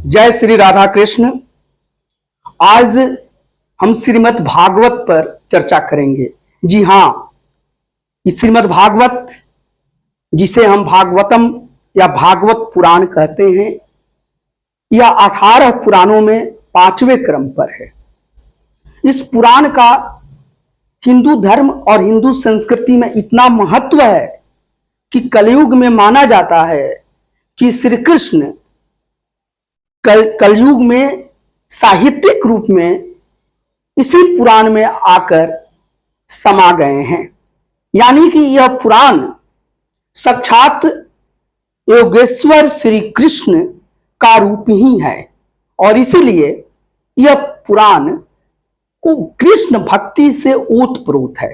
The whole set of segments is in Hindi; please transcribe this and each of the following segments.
जय श्री राधा कृष्ण। आज हम श्रीमद् भागवत पर चर्चा करेंगे। जी हाँ, इस श्रीमद् भागवत, जिसे हम भागवतम या भागवत पुराण कहते हैं, यह 18 पुराणों में 5वें क्रम पर है। इस पुराण का हिंदू धर्म और हिंदू संस्कृति में इतना महत्व है कि कलयुग में माना जाता है कि श्री कृष्ण कलयुग में साहित्यिक रूप में इसी पुराण में आकर समा गए हैं। यानी कि यह पुराण साक्षात योगेश्वर श्री कृष्ण का रूप ही है और इसीलिए यह पुराण कृष्ण भक्ति से ओतप्रोत है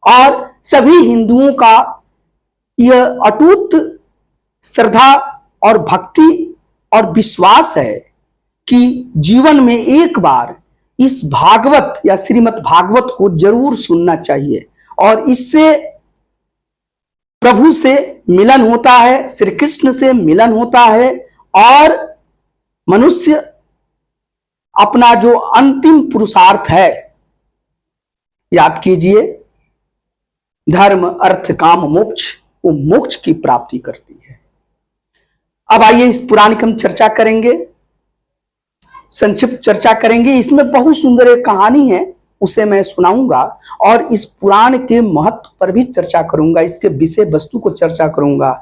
और सभी हिंदुओं का यह अटूट श्रद्धा और भक्ति और विश्वास है कि जीवन में एक बार इस भागवत या श्रीमद् भागवत को जरूर सुनना चाहिए और इससे प्रभु से मिलन होता है, श्री कृष्ण से मिलन होता है और मनुष्य अपना जो अंतिम पुरुषार्थ है, याद कीजिए, धर्म अर्थ काम मोक्ष, वो मोक्ष की प्राप्ति करती है। अब आइए इस पुराण की हम चर्चा करेंगे, संक्षिप्त चर्चा करेंगे। इसमें बहुत सुंदर एक कहानी है, उसे मैं सुनाऊंगा और इस पुराण के महत्व पर भी चर्चा करूंगा, इसके विषय वस्तु को चर्चा करूंगा।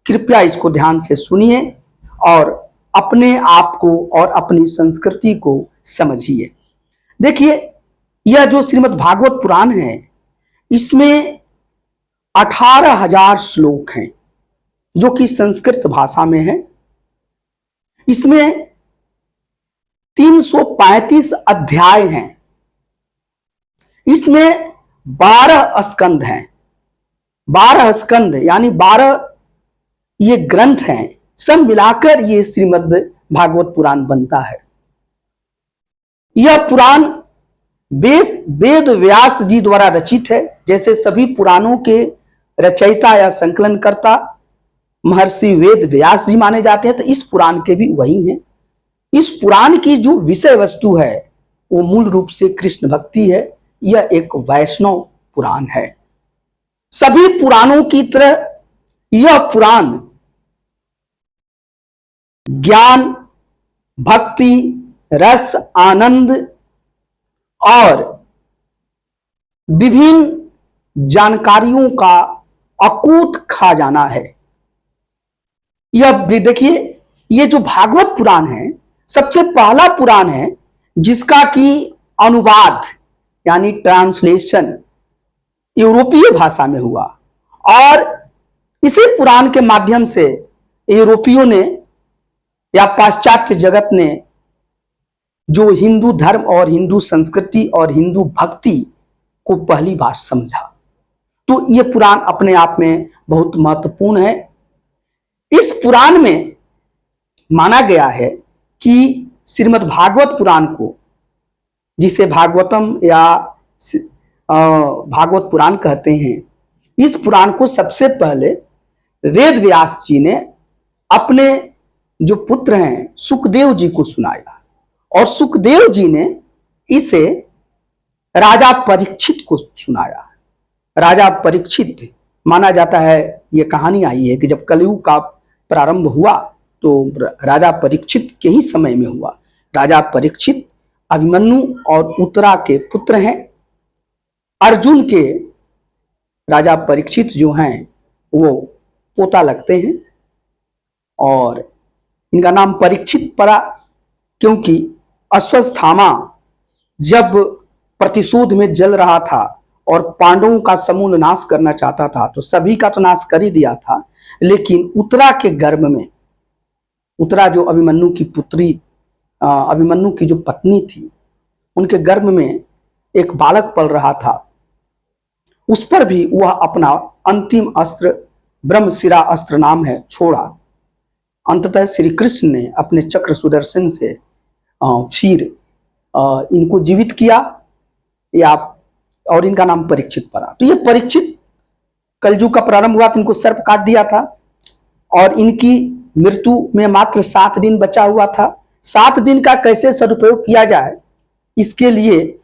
कृपया इसको ध्यान से सुनिए और अपने आप को और अपनी संस्कृति को समझिए। देखिए, यह जो श्रीमद् भागवत पुराण है, इसमें 18,000 श्लोक हैं जो कि संस्कृत भाषा में है। इसमें 335 अध्याय हैं। इसमें 12 स्कंद हैं। 12 स्कंद यानी 12 ये ग्रंथ हैं, सब मिलाकर ये श्रीमद् भागवत पुराण बनता है। यह पुराण वेद व्यास जी द्वारा रचित है। जैसे सभी पुराणों के रचयिता या संकलनकर्ता महर्षि वेद व्यास जी माने जाते हैं, तो इस पुराण के भी वही हैं। इस पुराण की जो विषय वस्तु है वो मूल रूप से कृष्ण भक्ति है। यह एक वैष्णव पुराण है। सभी पुराणों की तरह यह पुराण ज्ञान, भक्ति, रस, आनंद और विभिन्न जानकारियों का अकूत खजाना है। यह देखिए, ये जो भागवत पुराण है सबसे पहला पुराण है जिसका कि अनुवाद यानी ट्रांसलेशन यूरोपीय भाषा में हुआ और इसी पुराण के माध्यम से यूरोपियों ने या पाश्चात्य जगत ने जो हिंदू धर्म और हिंदू संस्कृति और हिंदू भक्ति को पहली बार समझा। तो यह पुराण अपने आप में बहुत महत्वपूर्ण है। इस पुराण में माना गया है कि श्रीमद् भागवत पुराण को, जिसे भागवतम या भागवत पुराण कहते हैं, इस पुराण को सबसे पहले वेद व्यास जी ने अपने जो पुत्र हैं सुखदेव जी को सुनाया और सुखदेव जी ने इसे राजा परीक्षित को सुनाया। राजा परीक्षित, माना जाता है, यह कहानी आई है कि जब कलयुग का प्रारंभ हुआ तो राजा परीक्षित के ही समय में हुआ। राजा परीक्षित अभिमन्यु और उत्तरा के पुत्र हैं। अर्जुन के राजा परीक्षित जो हैं वो पोता लगते हैं और इनका नाम परीक्षित पड़ा क्योंकि अश्वत्थामा जब प्रतिशोध में जल रहा था और पांडवों का समूल नाश करना चाहता था, तो सभी का तो नाश कर ही दिया था, लेकिन उत्तरा के गर्भ में, उत्तरा जो अभिमन्यु की पुत्री, अभिमन्यु की जो पत्नी थी, उनके गर्भ में एक बालक पल रहा था। उस पर भी वह अपना अंतिम अस्त्र, ब्रह्मशिरा अस्त्र नाम है, छोड़ा। अंततः श्री कृष्ण ने अपने चक्र सुदर्शन से फिर इनको जीवित किया या और इनका नाम परीक्षित पड़ा। तो ये परीक्षित, कलयुग का प्रारंभ हुआ तो इनको सर्प काट दिया था और इनकी मृत्यु में मात्र 7 दिन बचा हुआ था। 7 दिन का कैसे सदुपयोग किया जाए, इसके लिए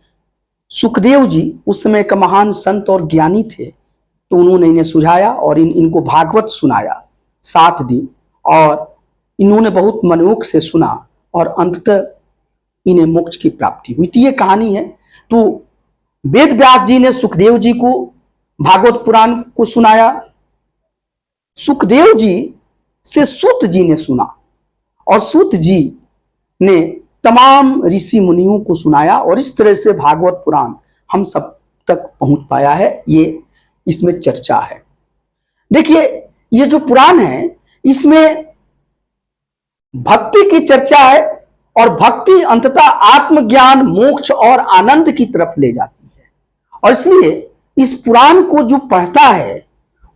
सुखदेव जी उस समय का महान संत और ज्ञानी थे, तो उन्होंने इन्हें सुझाया और इनको भागवत सुनाया 7 दिन, और इन्होंने बहुत मनोयोग से सुना और अंततः इन्हें मोक्ष की प्राप्ति हुई। तो ये कहानी है। तो वेद व्यास जी ने सुखदेव जी को भागवत पुराण को सुनाया, सुखदेव जी से सूत जी ने सुना, और सूत जी ने तमाम ऋषि मुनियों को सुनाया, और इस तरह से भागवत पुराण हम सब तक पहुंच पाया है। ये इसमें चर्चा है। देखिए, ये जो पुराण है इसमें भक्ति की चर्चा है, और भक्ति अंततः आत्मज्ञान, मोक्ष और आनंद की तरफ ले जाती है। और इसलिए इस पुराण को जो पढ़ता है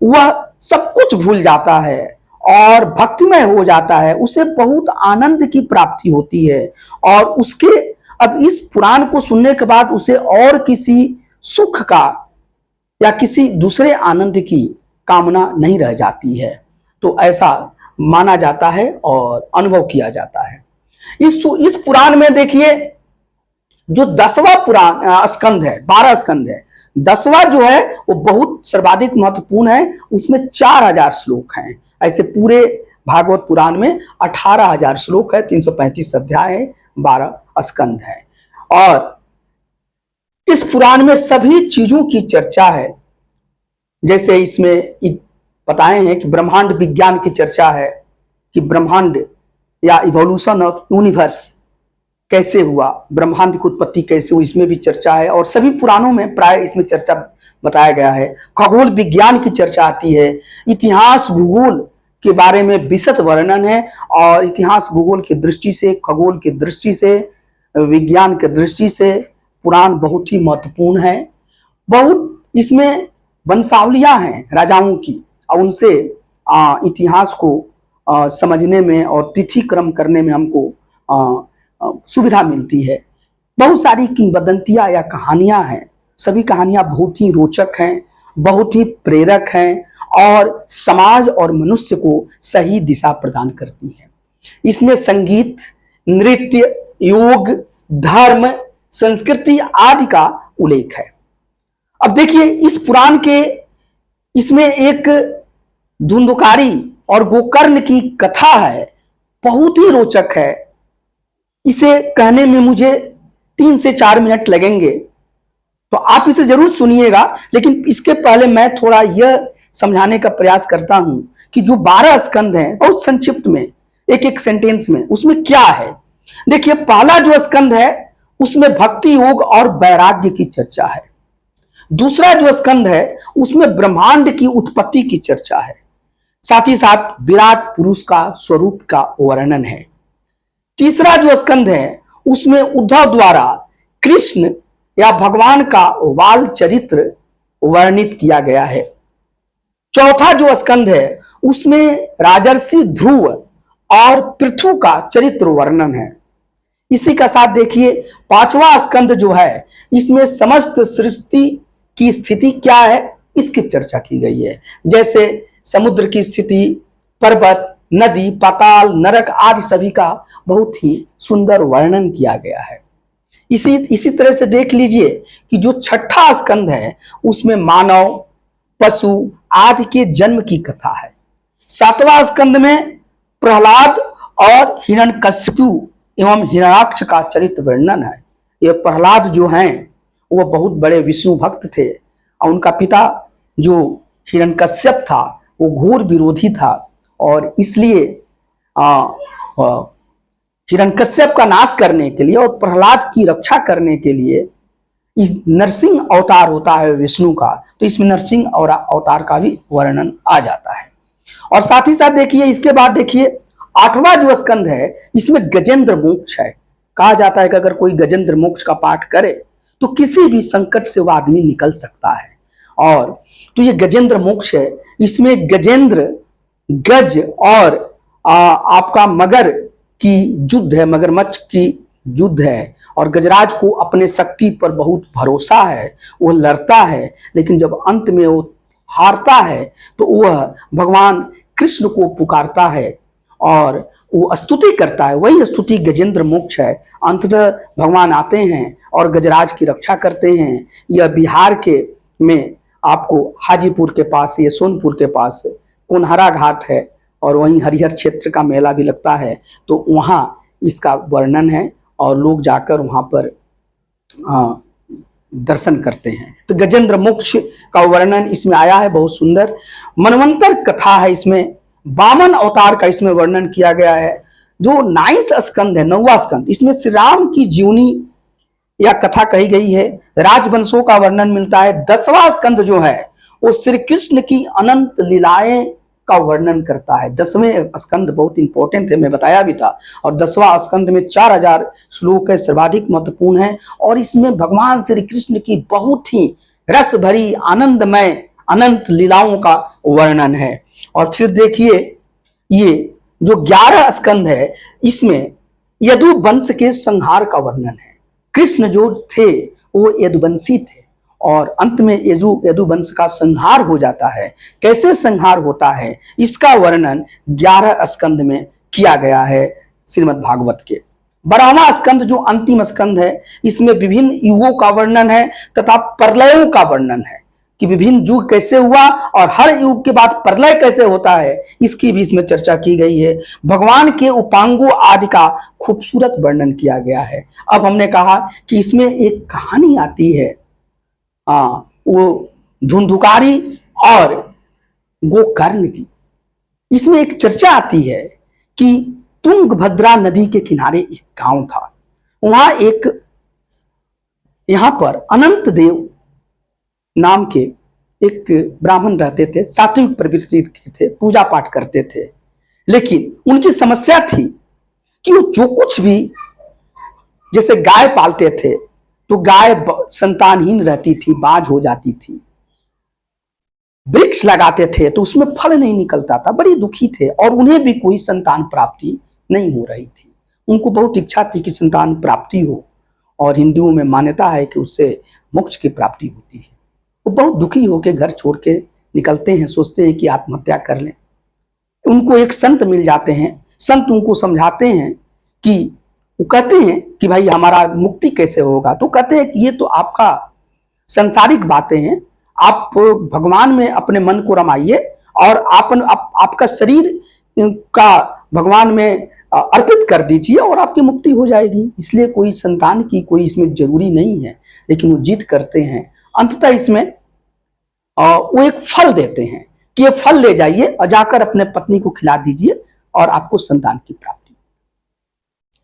वह सब कुछ भूल जाता है और भक्तिमय हो जाता है, उसे बहुत आनंद की प्राप्ति होती है, और उसके अब इस पुराण को सुनने के बाद उसे और किसी सुख का या किसी दूसरे आनंद की कामना नहीं रह जाती है। तो ऐसा माना जाता है और अनुभव किया जाता है। इस पुराण में देखिए, जो 10वां पुराण स्कंद है, 12 स्कंद है, 10वां जो है वो बहुत सर्वाधिक महत्वपूर्ण है। उसमें 4000 श्लोक हैं। ऐसे पूरे भागवत पुराण में 18000 श्लोक है, 335 अध्याय है, 12 स्कंद है। और इस पुराण में सभी चीजों की चर्चा है। जैसे इसमें बताए हैं कि ब्रह्मांड विज्ञान की चर्चा है, कि ब्रह्मांड या इवोल्यूशन ऑफ यूनिवर्स कैसे हुआ, ब्रह्मांड की उत्पत्ति कैसे हुई, इसमें भी चर्चा है। और सभी पुराणों में प्राय इसमें चर्चा बताया गया है। खगोल विज्ञान की चर्चा आती है, इतिहास भूगोल के बारे में विशद वर्णन है, और इतिहास भूगोल की दृष्टि से, खगोल की दृष्टि से, विज्ञान की दृष्टि से पुराण बहुत ही महत्वपूर्ण है। बहुत इसमें वंशावलियां हैं राजाओं की, और उनसे इतिहास को समझने में और तिथि क्रम करने में हमको सुविधा मिलती है। बहुत सारी किंवदंतियां या कहानियां हैं। सभी कहानियां बहुत ही रोचक हैं, बहुत ही प्रेरक हैं, और समाज और मनुष्य को सही दिशा प्रदान करती हैं। इसमें संगीत, नृत्य, योग, धर्म, संस्कृति आदि का उल्लेख है। अब देखिए, इस पुराण के इसमें एक धुंधुकारी और गोकर्ण की कथा है, बहुत ही रोचक है। इसे कहने में मुझे 3 से 4 मिनट लगेंगे, तो आप इसे जरूर सुनिएगा। लेकिन इसके पहले मैं थोड़ा यह समझाने का प्रयास करता हूं कि जो 12 स्कंद हैं, बहुत संक्षिप्त में एक सेंटेंस में उसमें क्या है। देखिए, पहला जो स्कंद है उसमें भक्ति योग और वैराग्य की चर्चा है। दूसरा जो स्कंद है उसमें ब्रह्मांड की उत्पत्ति की चर्चा है, साथ ही साथ विराट पुरुष का स्वरूप का वर्णन है। तीसरा जो स्कंद है उसमें उद्धव द्वारा कृष्ण या भगवान का बाल चरित्र वर्णित किया गया है। चौथा जो स्कंद है उसमें राजर्षि ध्रुव और पृथु का चरित्र वर्णन है। इसी का साथ देखिए, 5वां स्कंद जो है इसमें समस्त सृष्टि की स्थिति क्या है इसकी चर्चा की गई है। जैसे समुद्र की स्थिति, पर्वत, नदी, पाताल, नरक आदि सभी का बहुत ही सुंदर वर्णन किया गया है। इसी तरह से देख लीजिए कि जो 6ठा स्कंद है उसमें मानव, पशु आदि के जन्म की कथा है। 7वां स्कंद में प्रहलाद और हिरण्यकश्यपु एवं हिरण्याक्ष का चरित्र वर्णन है। ये प्रहलाद जो हैं वो बहुत बड़े विष्णु भक्त थे, और उनका पिता जो हिरण्यकश्यप था वो घोर विरोधी था, और इसलिए हिरण्यकश्यप का नाश करने के लिए और प्रहलाद की रक्षा करने के लिए इस नरसिंह अवतार होता है विष्णु का, तो इसमें नरसिंह और अवतार का भी वर्णन आ जाता है। और साथ ही साथ देखिए, इसके बाद देखिए 8वां जो स्कंद है इसमें गजेंद्र मोक्ष है। कहा जाता है कि अगर कोई गजेंद्र मोक्ष का पाठ करे तो किसी भी संकट से वह आदमी निकल सकता है। और तो ये गजेंद्र मोक्ष है। इसमें गजेंद्र, गज और आपका मगर की युद्ध है, मगरमच्छ की युद्ध है, और गजराज को अपने शक्ति पर बहुत भरोसा है, वो लड़ता है, लेकिन जब अंत में वो हारता है तो वह भगवान कृष्ण को पुकारता है और वो स्तुति करता है, वही स्तुति गजेंद्र मोक्ष है। अंततः भगवान आते हैं और गजराज की रक्षा करते हैं। यह बिहार के में आपको हाजीपुर के पास, ये सोनपुर के पास कोनहरा घाट है और वहीं हरिहर क्षेत्र का मेला भी लगता है, तो वहाँ इसका वर्णन है और लोग जाकर वहाँ पर दर्शन करते हैं। तो गजेंद्र मोक्ष का वर्णन इसमें आया है, बहुत सुंदर। मनवंतर कथा है इसमें, वामन अवतार का इसमें वर्णन किया गया है। जो 9वां स्कंद है, 9वां स्कंद, इसमें श्री राम की जीवनी या कथा कही गई है, राजवंशों का वर्णन मिलता है। 10वां स्कंद जो है वो श्री कृष्ण की अनंत लीलाएं का वर्णन करता है। 10वें स्कंद बहुत इंपॉर्टेंट है, मैं बताया भी था। और 10वां स्कंद में 4000 श्लोक है, सर्वाधिक महत्वपूर्ण है। और इसमें भगवान श्री कृष्ण की बहुत ही रस भरी आनंदमय अनंत लीलाओं का वर्णन है। और फिर देखिए ये जो 11 स्कंद है, इसमें यदु वंश के संहार का वर्णन है। कृष्ण जो थे वो यदुवंशी थे और अंत में यदु वंश का संहार हो जाता है। कैसे संहार होता है इसका वर्णन 11 स्कंद में किया गया है श्रीमद् भागवत के। 12वां स्कंद जो अंतिम स्कंद है, इसमें विभिन्न युगों का वर्णन है तथा प्रलयों का वर्णन है कि विभिन्न युग कैसे हुआ और हर युग के बाद प्रलय कैसे होता है, इसकी भी इसमें चर्चा की गई है। भगवान के उपांगों आदि का खूबसूरत वर्णन किया गया है। अब हमने कहा कि इसमें एक कहानी आती है, वो धुंधुकारी और गोकर्ण की। इसमें एक चर्चा आती है कि तुंगभद्रा नदी के किनारे एक गांव था, वहां यहां पर अनंत देव नाम के एक ब्राह्मण रहते थे, सात्विक प्रवृत्ति के थे, पूजा पाठ करते थे। लेकिन उनकी समस्या थी कि वो जो कुछ भी, जैसे गाय पालते थे तो गाय संतानहीन रहती थी, बाज हो जाती थी। वृक्ष लगाते थे तो उसमें फल नहीं निकलता था, बड़ी दुखी थे और उन्हें भी कोई संतान प्राप्ति नहीं हो रही थी। उनको बहुत इच्छा थी कि संतान प्राप्ति हो और हिंदुओं में मान्यता है कि उससे मोक्ष की प्राप्ति होती है। वो बहुत दुखी होकर घर छोड़ के निकलते हैं, सोचते हैं कि आत्महत्या कर लें। उनको एक संत मिल जाते हैं, संत उनको समझाते हैं कि, वो कहते हैं कि भाई हमारा मुक्ति कैसे होगा, तो कहते हैं कि ये तो आपका संसारिक बातें हैं, आप भगवान में अपने मन को रमाइए और आपका शरीर का भगवान में अर्पित कर दीजिए और आपकी मुक्ति हो जाएगी। इसलिए कोई संतान की कोई इसमें जरूरी नहीं है, लेकिन वो जिद करते हैं। अंततः इसमें वो एक फल देते हैं कि ये फल ले जाइए और जाकर अपने पत्नी को खिला दीजिए और आपको संतान की प्राप्ति।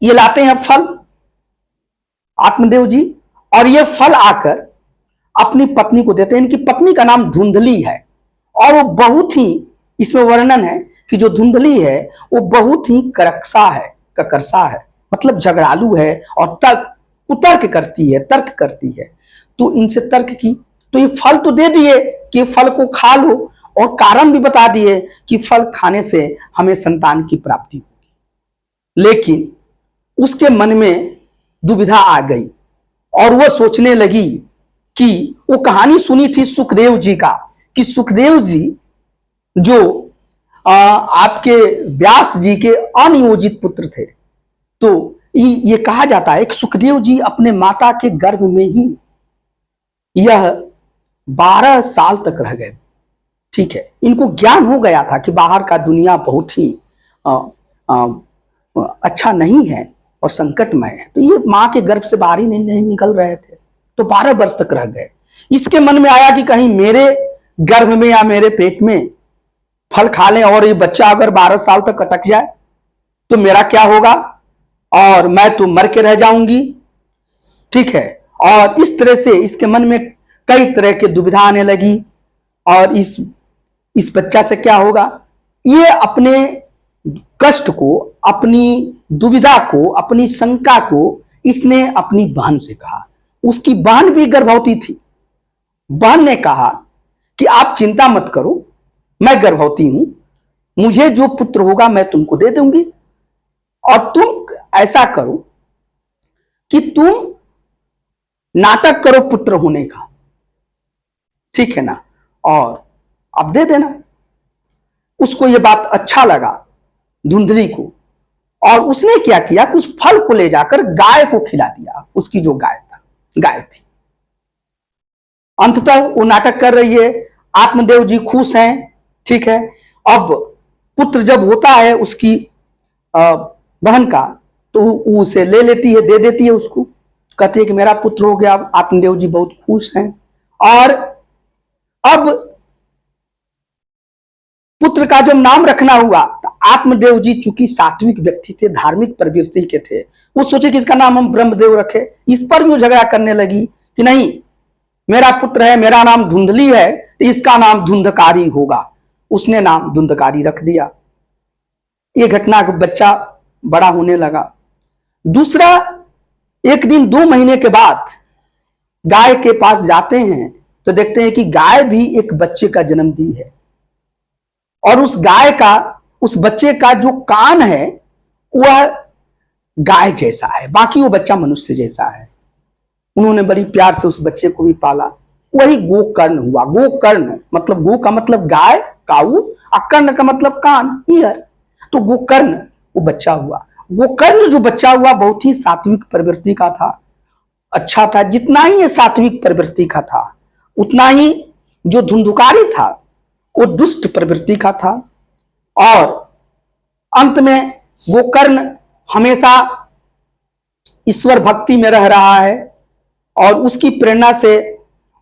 ये लाते हैं फल आत्मदेव जी, और ये फल आकर अपनी पत्नी को देते हैं। इनकी पत्नी का नाम धुंधली है और वो बहुत ही, इसमें वर्णन है कि जो धुंधली है वो बहुत ही ककरसा है, मतलब झगड़ालू है और तर्क करती है। तो इनसे तर्क की, तो ये फल तो दे दिए कि फल को खा लो और कारण भी बता दिए कि फल खाने से हमें संतान की प्राप्ति होगी। लेकिन उसके मन में दुविधा आ गई और वह सोचने लगी कि वो कहानी सुनी थी सुखदेव जी का, कि सुखदेव जी जो आपके व्यास जी के अनियोजित पुत्र थे। तो ये कहा जाता है कि सुखदेव जी अपने माता के गर्भ में ही यह 12 साल तक रह गए। ठीक है, इनको ज्ञान हो गया था कि बाहर का दुनिया बहुत ही अच्छा नहीं है और संकटमय है, तो ये माँ के गर्भ से बाहर ही नहीं निकल रहे थे, तो 12 वर्ष तक रह गए। इसके मन में आया कि कहीं मेरे गर्भ में या मेरे पेट में फल खा लें और ये बच्चा अगर 12 साल तक अटक जाए तो मेरा क्या होगा और मैं तो मर के रह जाऊंगी। ठीक है, और इस तरह से इसके मन में कई तरह की दुविधा आने लगी और इस बच्चा से क्या होगा। ये अपने कष्ट को, अपनी दुविधा को, अपनी शंका को इसने अपनी बहन से कहा। उसकी बहन भी गर्भवती थी। बहन ने कहा कि आप चिंता मत करो, मैं गर्भवती हूं, मुझे जो पुत्र होगा मैं तुमको दे दूंगी और तुम ऐसा करो कि तुम नाटक करो पुत्र होने का, ठीक है ना, और अब दे देना। उसको ये बात अच्छा लगा धुंधली को, और उसने क्या किया कि उस फल को ले जाकर गाय को खिला दिया, उसकी जो गाय थी। अंततः वो नाटक कर रही है, आत्मदेव जी खुश हैं, ठीक है। अब पुत्र जब होता है उसकी बहन का, तो वो उसे ले लेती है, दे देती है उसको, कहती है कि मेरा पुत्र हो गया। आत्मदेव जी बहुत खुश हैं। और अब पुत्र का जब नाम रखना हुआ, तो आत्मदेव जी चूंकि सात्विक व्यक्ति थे, धार्मिक प्रवृत्ति के थे, वो सोचे कि इसका नाम हम ब्रह्मदेव रखे। इस पर भी वो झगड़ा करने लगी कि नहीं, मेरा पुत्र है, मेरा नाम धुंधली है, तो इसका नाम धुंधकारी होगा। उसने नाम धुंधकारी रख दिया। ये घटना का बच्चा बड़ा होने लगा। दूसरा, एक दिन 2 महीने के बाद गाय के पास जाते हैं तो देखते हैं कि गाय भी एक बच्चे का जन्म दी है, और उस गाय का, उस बच्चे का जो कान है वह गाय जैसा है, बाकी वो बच्चा मनुष्य जैसा है। उन्होंने बड़ी प्यार से उस बच्चे को भी पाला। वही गोकर्ण हुआ। गोकर्ण मतलब, गो का मतलब गाय, काऊ, और कर्ण का मतलब कान, ईयर। तो गोकर्ण वो बच्चा हुआ। गोकर्ण जो बच्चा हुआ बहुत ही सात्विक प्रवृत्ति का था, अच्छा था। जितना ही ये सात्विक प्रवृत्ति का था, उतना ही जो धुंधुकारी था वो दुष्ट प्रवृत्ति का था। और अंत में गोकर्ण हमेशा ईश्वर भक्ति में रह रहा है, और उसकी प्रेरणा से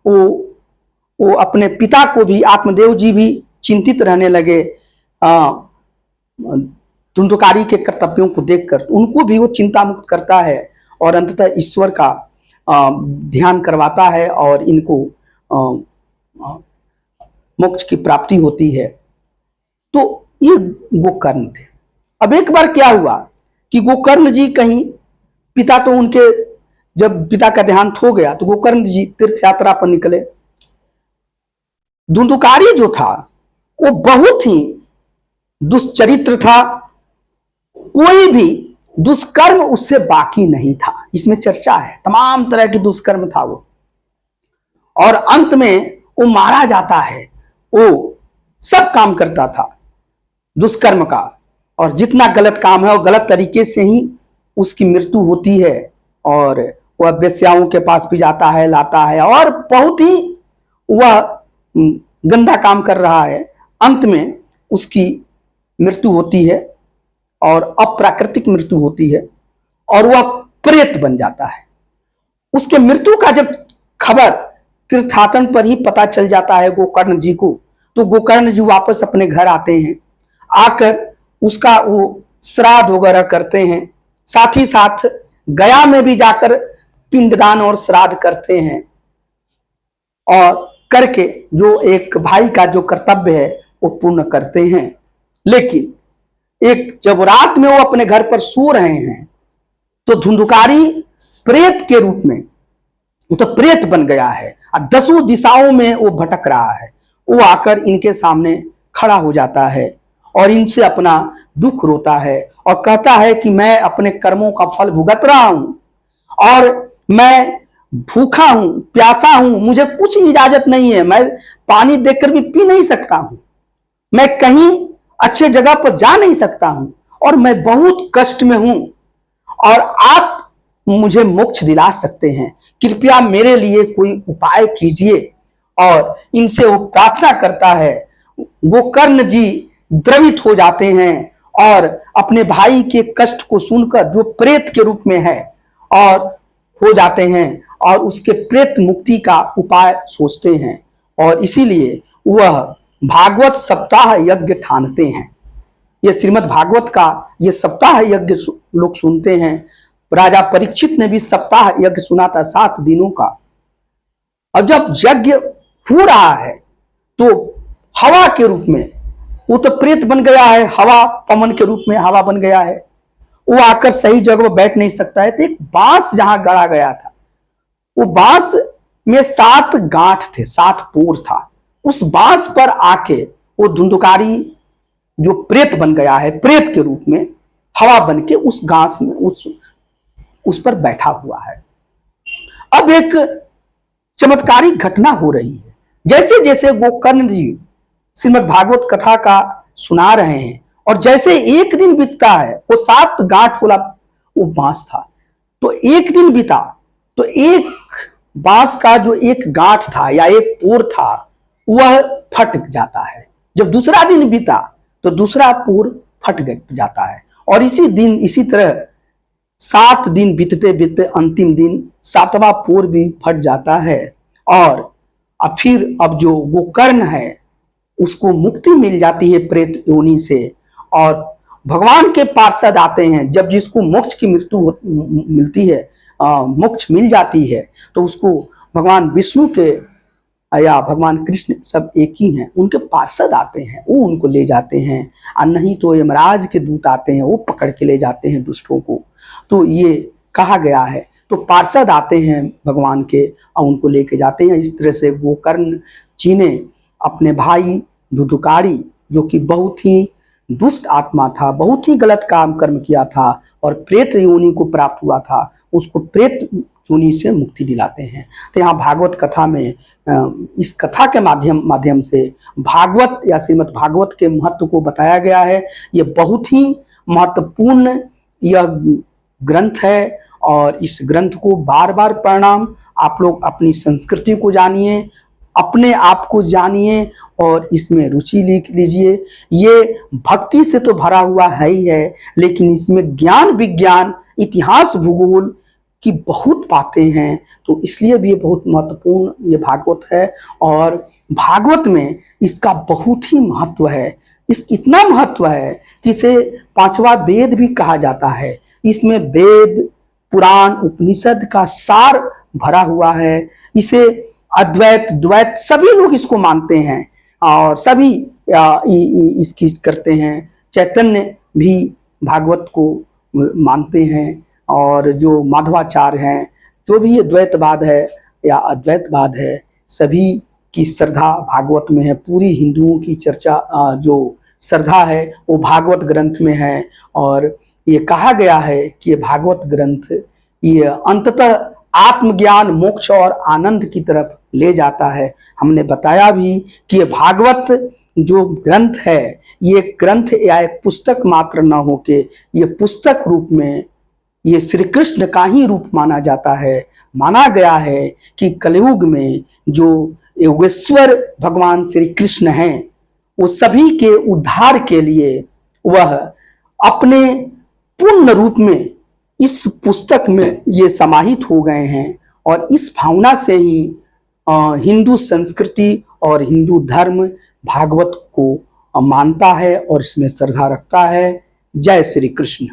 वो अपने पिता को भी, आत्मदेव जी भी चिंतित रहने लगे धुंधुकारी के कर्तव्यों को देखकर। उनको भी वो चिंता मुक्त करता है और अंततः ईश्वर का ध्यान करवाता है, और इनको मोक्ष की प्राप्ति होती है। तो ये गोकर्ण थे। अब एक बार क्या हुआ कि गोकर्ण जी कहीं, पिता तो उनके, जब पिता का देहांत हो गया तो गोकर्ण जी तीर्थ यात्रा पर निकले। धुंधुकारी जो था वो बहुत ही दुष्चरित्र था, कोई भी दुष्कर्म उससे बाकी नहीं था। इसमें चर्चा है, तमाम तरह की दुष्कर्म था वो, और अंत में वो मारा जाता है। वो सब काम करता था दुष्कर्म का, और जितना गलत काम है वो गलत तरीके से ही उसकी मृत्यु होती है। और वह वेश्याओं के पास भी जाता है, लाता है, और बहुत ही वह गंदा काम कर रहा है। अंत में उसकी मृत्यु होती है, और अप्राकृतिक मृत्यु होती है, और वह प्रेत बन जाता है। उसके मृत्यु का जब खबर तीर्थाटन पर ही पता चल जाता है गोकर्ण जी को, तो गोकर्ण जी वापस अपने घर आते हैं। आकर उसका वो श्राद्ध वगैरह करते हैं, साथ ही साथ गया में भी जाकर पिंडदान और श्राद्ध करते हैं, और करके जो एक भाई का जो कर्तव्य है वो पूर्ण करते हैं। लेकिन एक जब रात में वो अपने घर पर सो रहे हैं, तो धुंधुकारी प्रेत के रूप में, वो तो प्रेत बन गया है, 10 दिशाओं में वो भटक रहा है। वो आकर इनके सामने खड़ा हो जाता है और इनसे अपना दुख रोता है, और कहता है कि मैं अपने कर्मों का फल भुगत रहा हूं, और मैं भूखा हूं, प्यासा हूं, मुझे कुछ इजाजत नहीं है, मैं पानी देखकर भी पी नहीं सकता हूं, मैं कहीं अच्छे जगह पर जा नहीं सकता हूं, और मैं बहुत कष्ट में हूं, और आप मुझे मोक्ष दिला सकते हैं, कृपया मेरे लिए कोई उपाय कीजिए। और इनसे वो प्रार्थना करता है। गोकर्ण जी द्रवित हो जाते हैं, और अपने भाई के कष्ट को सुनकर, जो प्रेत के रूप में है, और हो जाते हैं, और उसके प्रेत मुक्ति का उपाय सोचते हैं, और इसीलिए वह भागवत सप्ताह यज्ञ ठानते हैं। ये श्रीमद् भागवत का ये सप्ताह यज्ञ लोग सुनते हैं। राजा परीक्षित ने भी सप्ताह यज्ञ सुना था 7 दिनों का। अब जब यज्ञ हो रहा है तो हवा के रूप में, वो तो प्रेत बन गया है, हवा पवन के रूप में हवा बन गया है, वो आकर सही जगह पर बैठ नहीं सकता है। तो एक बांस जहां गड़ा गया था, वो बांस में 7 गांठ थे, 7 पोर था। उस बांस पर आके वो धुंधुकारी जो प्रेत बन गया है, प्रेत के रूप में हवा बन के उस घास में उस पर बैठा हुआ है। अब एक चमत्कारिक घटना हो रही है। जैसे जैसे गोकर्ण जी श्रीमद् भागवत कथा का सुना रहे हैं और जैसे एक दिन बीतता है, वो 7 गांठ वाला वो बांस था, तो एक दिन बीता तो एक बांस का जो एक गांठ था या एक पोर था वह फट जाता है। जब दूसरा दिन बीता तो दूसरा पोर फट जाता है। और इसी दिन इसी तरह 7 दिन बीतते बीतते अंतिम दिन 7वां पोर भी फट जाता है। और अब फिर अब जो गोकर्ण है उसको मुक्ति मिल जाती है प्रेत योनि से, और भगवान के पार्षद आते हैं। जब जिसको मोक्ष की मृत्यु मिलती है, मोक्ष मिल जाती है, तो उसको भगवान विष्णु के या भगवान कृष्ण सब एक ही हैं, उनके पार्षद आते हैं, वो उनको ले जाते हैं। और नहीं तो यमराज के दूत आते हैं, वो पकड़ के ले जाते हैं दुष्टों को। तो ये कहा गया है, तो पार्षद आते हैं भगवान के और उनको लेके जाते हैं। इस तरह से गोकर्ण जी ने अपने भाई धुंधुकारी, जो कि बहुत ही दुष्ट आत्मा था, बहुत ही गलत काम कर्म किया था और प्रेत योनि को प्राप्त हुआ था, उसको प्रेत योनि से मुक्ति दिलाते हैं। तो यहाँ भागवत कथा में इस कथा के माध्यम से भागवत या श्रीमद् भागवत के महत्व को बताया गया है। ये बहुत ही महत्वपूर्ण यह ग्रंथ है, और इस ग्रंथ को बार बार प्रणाम। आप लोग अपनी संस्कृति को जानिए, अपने आप को जानिए और इसमें रुचि लीजिए। ये भक्ति से तो भरा हुआ है ही है, लेकिन इसमें ज्ञान विज्ञान इतिहास भूगोल की बहुत बातें हैं, तो इसलिए भी ये बहुत महत्वपूर्ण ये भागवत है। और भागवत में इसका बहुत ही महत्व है। इस इतना महत्व है कि इसे 5वां वेद भी कहा जाता है। इसमें वेद पुराण उपनिषद का सार भरा हुआ है। इसे अद्वैत द्वैत सभी लोग इसको मानते हैं और सभी इसकी करते हैं। चैतन्य भी भागवत को मानते हैं, और जो माधवाचार्य हैं, जो भी द्वैतवाद है या अद्वैतवाद है, सभी की श्रद्धा भागवत में है। पूरी हिंदुओं की चर्चा जो श्रद्धा है वो भागवत ग्रंथ में है। और ये कहा गया है कि ये भागवत ग्रंथ ये अंततः आत्मज्ञान मोक्ष और आनंद की तरफ ले जाता है। हमने बताया भी कि ये भागवत जो ग्रंथ है, ये ग्रंथ या एक पुस्तक मात्र न होके ये पुस्तक रूप में ये श्री कृष्ण का ही रूप माना जाता है। माना गया है कि कलयुग में जो योगेश्वर भगवान श्री कृष्ण हैं, वो सभी के उद्धार के लिए वह अपने पूर्ण रूप में इस पुस्तक में ये समाहित हो गए हैं। और इस भावना से ही हिंदू संस्कृति और हिंदू धर्म भागवत को मानता है और इसमें श्रद्धा रखता है। जय श्री कृष्ण।